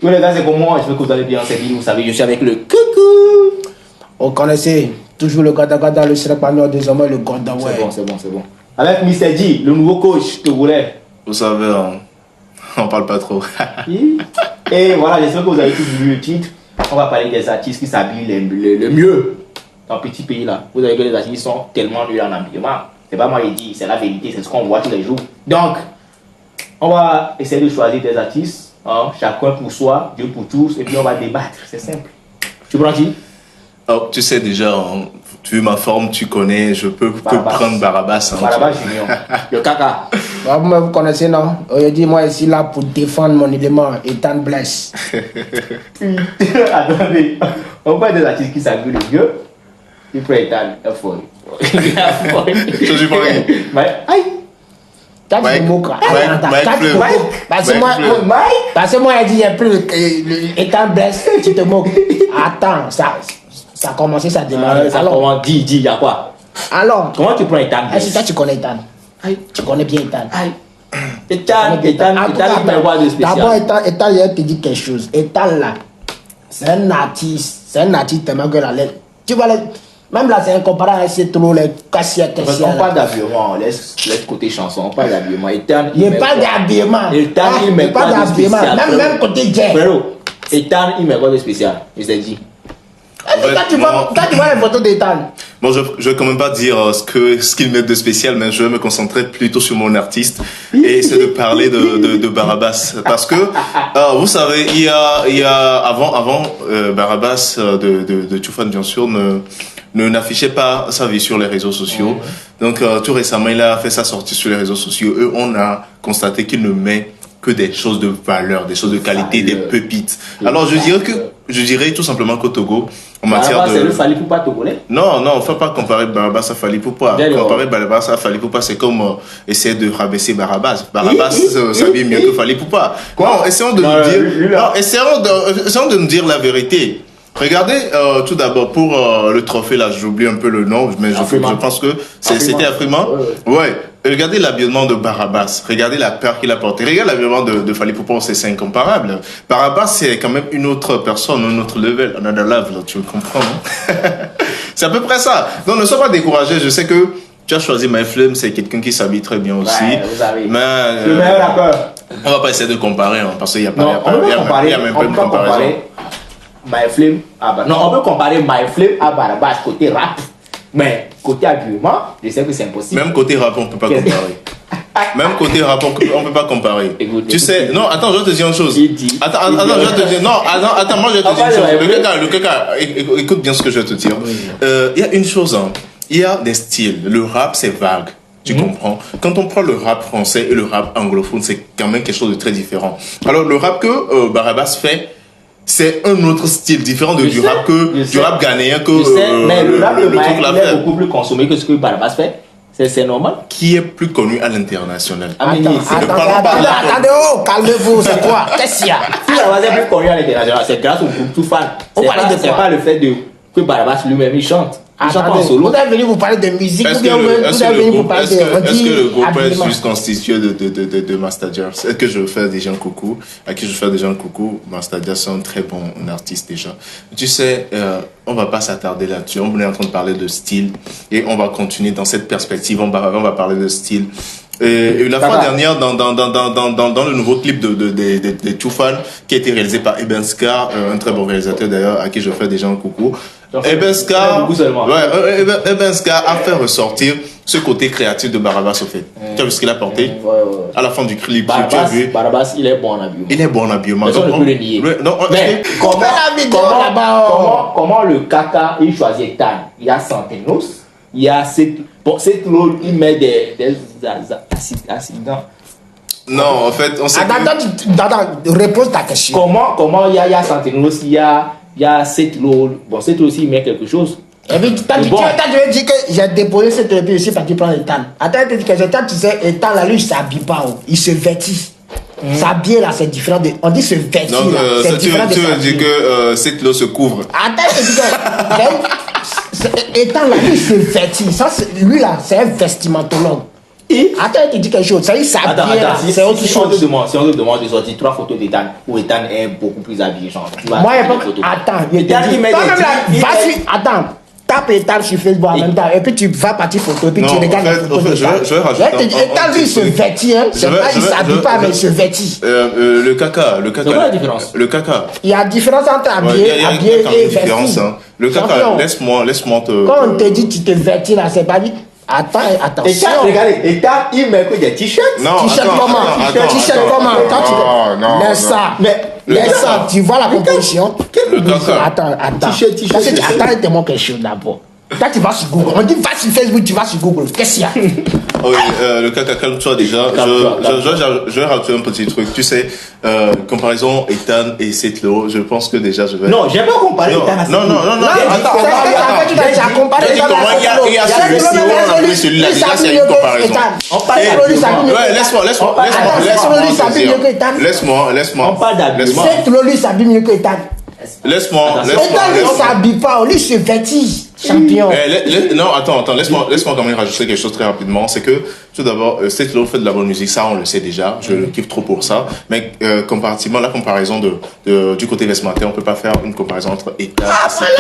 Tous les gars, c'est comme moi, je veux que vous allez bien, c'est bien, vous savez, je suis avec le coucou. Vous connaissez toujours le gada gada, le Srepano, désormais le gada, ouais. C'est bon. Avec Mr. G, le nouveau coach togolais. Vous savez, on parle pas trop. Et voilà, j'espère que vous avez tous vu le titre. On va parler des artistes qui s'habillent le mieux dans le petit pays là. Vous avez vu que les artistes sont tellement nuls en habillement. C'est pas moi qui dis, c'est la vérité, c'est ce qu'on voit tous les jours. Donc, on va essayer de choisir des artistes, hein, chacun pour soi, Dieu pour tous, et puis on va débattre, c'est simple. Tu prends qui? Oh, tu sais déjà, tu veux ma forme, tu connais, je peux que prendre Barabas. Barabas Junior, le caca. Vous connaissez, non? Aujourd'hui, moi, je suis là pour défendre mon élément, Ethan Bless. Attendez, on parle des artistes qui s'habillent le mieux. Il faut Ethan, il faut. Je suis pas Aïe! Toi, tu te moques. Parce que moi, il dit, il n'y a plus Ethan Bless, tu te moques. Attends, ça a commencé, ça a démarré. Alors, comment dis, il y a quoi? Alors, comment tu prends Ethan Bless? Est-ce que tu connais Ethan? Tu connais bien Ethan? Ethan, il m'a quoi de spécial? D'abord, Ethan, il te dit quelque chose. Ethan, là, c'est un artiste tellement que la lettre. Tu vois, même là, c'est incomparable avec ces trous, les cassières. On parle d'habillement, laisse côté chanson, on parle d'habillement. Ethan, il parle d'habillement. Ethan, il met quoi de spécial? Même côté jet. Frérot, Ethan, il met quoi de spécial? Je t'ai dit. Quand tu vois les photos d'Ethan. Bon, je vais quand même pas dire ce qu'il met de spécial, mais je vais me concentrer plutôt sur mon artiste et essayer de parler de Barabas. Parce que, vous savez, il y a avant Barabas de Toufan, bien sûr, n'affichait pas sa vie sur les réseaux sociaux. Donc, tout récemment, il a fait sa sortie sur les réseaux sociaux et on a constaté qu'il ne met que des choses de valeur, des choses de qualité, des pépites. Alors, je dirais tout simplement qu'au Togo, en matière de... c'est le Fally Poupa togolais? Non, il ne faut pas comparer Barabas à Fally Poupa. Comparer Barabas à Fally Poupa, c'est comme essayer de rabaisser Barabas. Barabas s'habille mieux que Fally Poupa. Non, essayons de nous dire la vérité. Regardez, tout d'abord, pour le trophée, là, j'oublie un peu le nom, mais je pense que c'était Afrima. Ouais. Regardez l'habillement de Barabas. Regardez la peur qu'il a portée. Regardez l'habillement de Fally Poupa, c'est incomparable. Barabas, c'est quand même une autre personne, un autre level, another level, tu comprends, non? C'est à peu près ça. Donc, ne sois pas découragé. Je sais que tu as choisi My Flame, c'est quelqu'un qui s'habille très bien aussi. Ouais, vous savez. Mais, le meilleur rappeur. On va pas essayer de comparer, hein, parce qu'il n'y a pas, non, il y a même pas une comparaison. My Flame non, on peut comparer My Flame à Barabas côté rap, mais côté habillement, je sais que c'est impossible. Même côté rap, on peut pas comparer. Même côté rap, on peut pas comparer. Écoute, tu sais, non, attends, je vais te dire une chose. Attends, je vais te dire. Non, attends, moi je vais te dire une chose. Le caca, écoute bien ce que je vais te dire. Il y a une chose, hein. Il y a des styles. Le rap, c'est vague. Tu comprends? Quand on prend le rap français et le rap anglophone, c'est quand même quelque chose de très différent. Alors, le rap que Barabas fait, c'est un autre style différent du rap ghanéen que mais le rap de Mike, il est beaucoup plus consommé que ce que Barabas fait. C'est normal. Qui est plus connu à l'international? Attendez, calmez-vous, c'est quoi? Qu'est-ce qu'il y a? Si Barabas est plus connu à l'international, c'est grâce au groupe Toufan. C'est pas le fait que Barabas lui-même il chante. Vous êtes venu vous parler de musique ou bien vous êtes venu vous parler de... Est-ce que le groupe est juste constitué de Mastadia? Est-ce que je fais déjà un coucou? À qui je fais déjà un coucou? Mastadia, c'est un très bon artiste déjà. Tu sais, on va pas s'attarder là-dessus. On est en train de parler de style et on va continuer dans cette perspective. On va parler de style. Et la fois dernière, dans le nouveau clip de Toufan, qui a été réalisé par Ebenska, un très bon réalisateur d'ailleurs, à qui je fais déjà un coucou. Ebenska a fait ressortir ce côté créatif de Barabas au fait. Tu as vu ce qu'il a porté à la fin du clip? Tu as vu? Barabas, il est bon en habillement. Il est bon en habillement. Mais on ne peut le nier. Mais comment le caca, il choisit Ethan? Il y a Santenos, il y a cette rôle, il met des accidents. Non, en fait, on sait. Attends, repose ta question. Comment il y a Santenos, il y a cette rôle. Bon, cette rôle aussi, il met quelque chose. Et puis, tu veux dire que j'ai déposé cette rôle ici parce que tu prends Ethan. Attends, tu sais, Ethan, là, lui, il s'habille pas. Il se vêtit. S'habiller là, c'est différent de. On dit se vêtir. Donc, tu veux dire que cette rôle se couvre. Attends, je te dis que. Étant là, lui, il se vêtit. Lui, là, c'est un vestimentologue. Et attends, je te dis quelque chose. Ça y est, ça attends, bien, c'est autre si on te chose. demande de sortir 3 photos d'Ethan, où Ethan est beaucoup plus habillé, genre, tu vas Moi, faire il des faut. photos. Attends, je te Ethan, dis. il met Toi, des même là, jeans, va sur. Attends. Tape Ethan sur Facebook en même temps. Et puis tu vas partir photo. Et puis Non, tu regardes en les fait, photos je vais rajouter te dis, un Ethan, lui, il se petit truc. vêtit. Hein. C'est pas, il s'habille pas, mais il se vêtit. Le caca. C'est quoi la différence? Le caca. Il y a différence entre Ouais, habillé, il y a habillé quand même et une différence. vêti. Hein. Le caca, Champion. laisse-moi te. Quand on te dit tu te vêtis là, c'est pas dit. Attends, attention. Ethan, regardez, Ethan, il met que des t-shirts. Non, T-shirt attends, comment attends, T-shirt attends, comment attends. Quand tu Non, laisse ça. Mais Laisse ça. Tu vois la composition. Le caca. Attends. T-shirt. Attends, dis-moi quelque chose d'abord. Quand tu vas sur Google, on dit va sur Facebook, tu vas sur Google. Qu'est-ce qu'il y a? Oui, le caca, calme-toi déjà. Je vais rajouter un petit truc. Tu sais, comparaison Ethan et Setlo, je pense que déjà je vais. Non, j'ai pas comparé Ethan à Non, attends. Tu as comparé. J'ai dit comment il y a celui-ci, on a pris celui-là. Déjà, c'est une comparaison. Ouais, laisse-moi. On parle d'habillé. Setlo, lui, s'habille mieux que Ethan. Laisse-moi. Ethan, il s'habille pas, lui, se vêtit. Champion. Non, attends, laisse-moi quand même rajouter quelque chose très rapidement. C'est que, tout d'abord, Setlo fait de la bonne musique, ça on le sait déjà, je le kiffe trop pour ça. Mais comparativement, la comparaison du côté vestimentaire, on peut pas faire une comparaison entre Ethan et Setlo.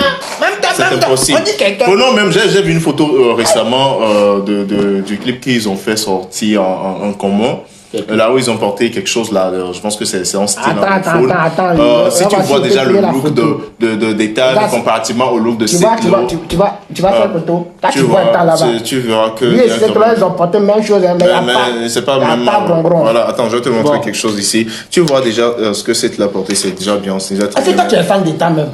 C'est impossible. On dit quelqu'un. Non, même, j'ai vu une photo récemment du clip qu'ils ont fait sortir en commun. Là où ils ont porté quelque chose là, je pense que c'est en style. Attends. Si tu vois déjà le look d'Ethan comparativement au look de Setlo, tu vas faire photo. Quand tu vois Ethan là-bas. Tu verras que. Lui et Setlo, ils ont porté la même chose, mais c'est pas même. Voilà, attends, je vais te montrer quelque chose ici. Tu vois déjà ce que Setlo a porté, c'est déjà bien. C'est déjà très est-ce que toi tu es fan d'Ethan même?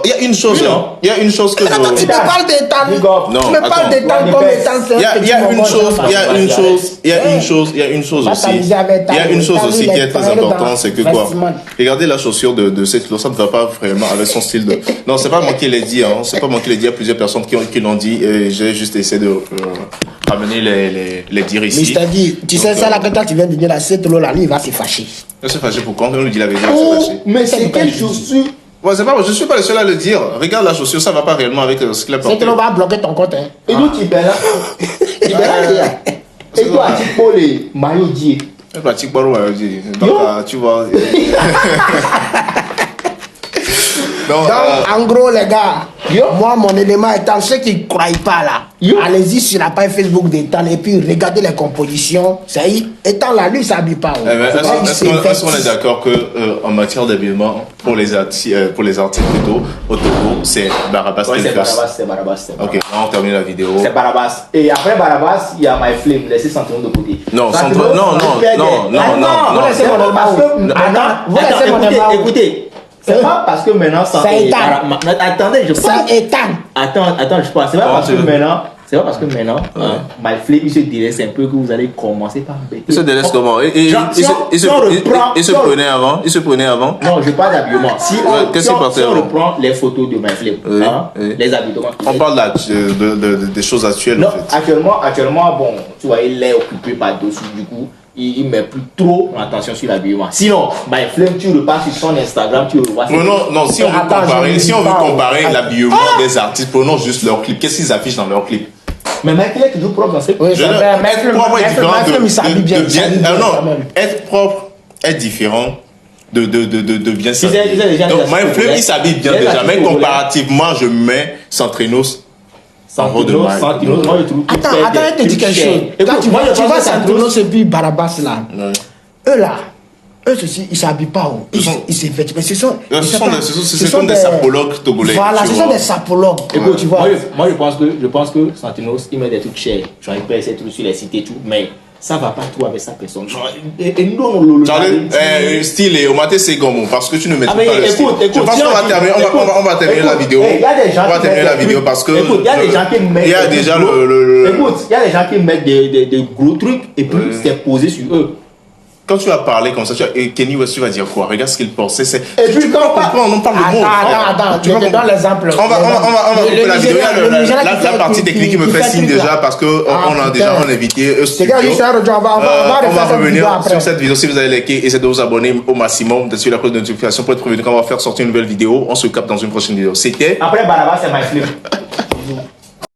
Il y a une chose, que tu me parles d'Ethan. Non, Tu me parles d'Ethan comme Ethan. Il y a une chose aussi qui est très importante, c'est que quoi? Regardez la chaussure de Setlo, ça ne va pas vraiment avec son style de. Non, c'est pas moi qui l'ai dit, hein. C'est pas moi qui l'ai dit. Il y a plusieurs personnes qui l'ont dit. Et j'ai juste essayé de ramener les dire ici. Mais je t'ai dit, tu sais ça là quand tu viens de dire la Setlo là, lui il va se fâcher. Il va se fâcher pourquoi? On nous dit la vérité, il va se fâcher. Mais c'est quelle chaussure? Ouais, c'est pas, je suis pas le seul à le dire. Regarde la chaussure, ça va pas réellement avec ce qu'il a porté. Setlo va bloquer ton compte. Hein. Et nous, tu es là. Et toi, tu peux les maillots d'hier. C'est pratique, bon, donc, tu vois. Donc, en gros, les gars, moi, mon élément étant ceux qui ne croient pas là, allez-y sur la page Facebook d'Ethan et puis regardez les compositions. Ça y est, Ethan là, lui, il ne s'habille pas. Est-ce qu'on est d'accord qu'en matière d'habillement, pour les artistes plutôt, au Togo, c'est Barabas qui le fait? C'est Barabas. Ok, là on termine la vidéo. C'est Barabas. Et après Barabas, il y a My Flame, laissez Santino de côté. Non, non. Écoutez. C'est pas parce que maintenant c'est Ethan. Attendez, je parle. C'est Ethan. Attends, je parle. C'est pas parce que maintenant, My Flame, il se délaisse un peu que vous allez commencer par embêter. Il se délaisse comment? Il se prenait avant. Non, je parle d'habillement. Si on reprend les photos de My Flame, les habillements. On parle des choses actuelles. Non, actuellement, bon, tu vois, il est occupé par dessus, du coup. Il met plus trop attention sur l'habillement. Sinon, My Flame, tu repars sur son Instagram, tu revois. Non, si on veut comparer l'habillement des artistes, prenons juste leurs clips. Qu'est-ce qu'ils affichent dans leurs clips? Mais Michael est toujours propre dans ses clips. Être propre est différent être propre est différent de bien s'habiller. Donc, My Flame, il s'habille bien déjà, mais comparativement, je mets Santrinos. Santino, moi je trouve. Attends, je te dis quelque chose. Quand tu vois Santino et puis Barabas là, eux ceci, ils s'habillent pas. Ils se vêtent. Mais ce sont des sapologues togolais. Voilà, ce sont des sapologues. Écoute, tu vois. Moi je pense que Santino, il met des trucs chers. Genre, il peut essayer de sur les cités et tout, mais ça va pas trop avec sa personne. Et nous, style et au matin c'est comme parce que tu ne mets pas le style. Écoute, je pense qu'on va terminer la vidéo. Il y a des gens on va terminer la vidéo parce que écoute, il y a des gens qui mettent il y a déjà écoute, il y a des gens qui mettent des gros trucs et puis c'est posé sur eux. Quand tu vas parler comme ça, Kenny West, tu vas dire quoi? Regarde ce qu'il pense. Et puis quand on parle de mots. Attends, je te donne l'exemple. On va couper la vidéo. La partie technique qui me fait signe déjà parce qu'on a déjà un invité. On va revenir sur cette vidéo. Si vous avez liké, essayez de vous abonner au maximum, sur la cloche de notification pour être prévenu quand on va faire sortir une nouvelle vidéo. On se capte dans une prochaine vidéo. C'était. Après Barabas, c'est My Flame.